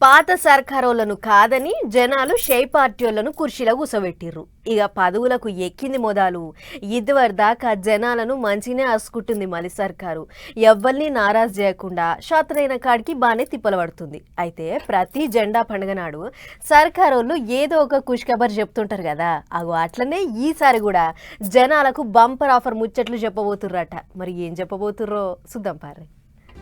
పాత సర్కారోళ్లను కాదని జనాలు షై పార్టీలను కుర్చీలో కూసోబెట్టిర్రు. ఇక పదవులకు ఎక్కింది మొదలు ఇదివరకు దాకా జనాలను మంచినే ఆసుకుంటుంది మలి సర్కారు. ఎవ్వరిని నారాజు చేయకుండా శాతనైన కాడికి బాగానే తిప్పలు పడుతుంది. అయితే ప్రతి జెండా పండుగ నాడు సర్కారోళ్ళు ఏదో ఒక ఖుష్ఖబర్ చెప్తుంటారు కదా, అగో అట్లనే ఈసారి కూడా జనాలకు బంపర్ ఆఫర్ ముచ్చట్లు చెప్పబోతుర్రట. మరి ఏం చెప్పబోతుర్రో చూద్దాం పార్రి.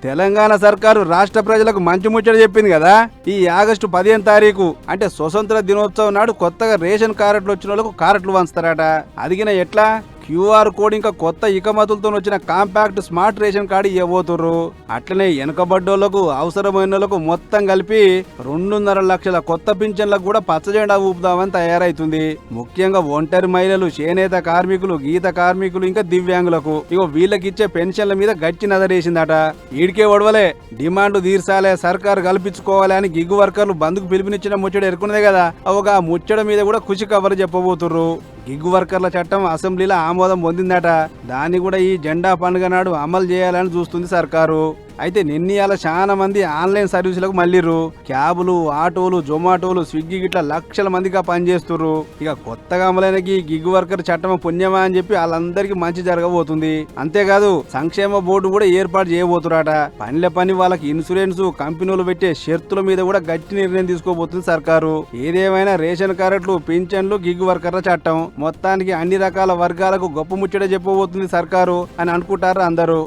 తెలంగాణ సర్కారు రాష్ట్ర ప్రజలకు మంచి ముచ్చట చెప్పింది కదా. ఈ ఆగస్టు 15 తారీఖు అంటే స్వతంత్ర దినోత్సవం నాడు కొత్తగా రేషన్ కార్డులు వచ్చిన వాళ్ళకు కార్డులు వంచుతారట. అదిగిన ఎట్లా? క్యూఆర్ కోడ్ ఇంకా కొత్త ఇకమతులతో వచ్చిన కాంపాక్ట్ స్మార్ట్ రేషన్ కార్డు ఇవ్వబోతుర్రు. అట్లనే వెనుకబడ్డోళ్లకు అవసరమైన వాళ్ళకు మొత్తం కలిపి 2.5 లక్షల కొత్త పింఛన్లకు కూడా పచ్చజెండా ఊపుదామని తయారైతుంది. ముఖ్యంగా ఒంటరి మహిళలు, చేనేత కార్మికులు, గీత కార్మికులు ఇంకా దివ్యాంగులకు ఇగో వీళ్ళకిచ్చే పెన్షన్ల మీద గట్టి నజరేసిందట. ఈడికే ఒడవలే డిమాండ్ తీర్చాలే సర్కారు కల్పించుకోవాలి అని గిగ్గు వర్కర్లు బంద్కు పిలుపునిచ్చిన ముచ్చట ఎరుకున్నదే కదా. ఒక ముచ్చట మీద కూడా ఖుషి కవర్ చెప్పబోతుర్రు. గిగ్గు వర్కర్ల చట్టం అసెంబ్లీలో ఆమోదం పొందిందట. దాన్ని కూడా ఈ జెండా పండుగ నాడు అమలు చేయాలని చూస్తుంది సర్కారు. అయితే నిన్నయాల చాలా మంది ఆన్లైన్ సర్వీసులకు మళ్ళీరు. క్యాబులు, ఆటోలు, జొమాటోలు, స్విగ్గీ గిట్లా లక్షల మందిగా పనిచేస్తుర్రు. ఇక కొత్తగా అమలైన గిగ్గు వర్కర్ చట్టం పుణ్యమా అని చెప్పి వాళ్ళందరికీ మంచి జరగబోతుంది. అంతేకాదు సంక్షేమ బోర్డు కూడా ఏర్పాటు చేయబోతురాట. పనిల పని వాళ్ళకి ఇన్సూరెన్స్ కంపెనీలు పెట్టే షరతుల మీద కూడా గట్టి నిర్ణయం తీసుకోబోతుంది సర్కారు. ఏదేమైనా రేషన్ కార్డులు, పింఛన్లు, గిగ్గు వర్కర్ల చట్టం మొత్తానికి అన్ని రకాల వర్గాలకు గొప్ప ముచ్చట చెప్పబోతుంది సర్కారు అని అనుకుంటారు అందరూ.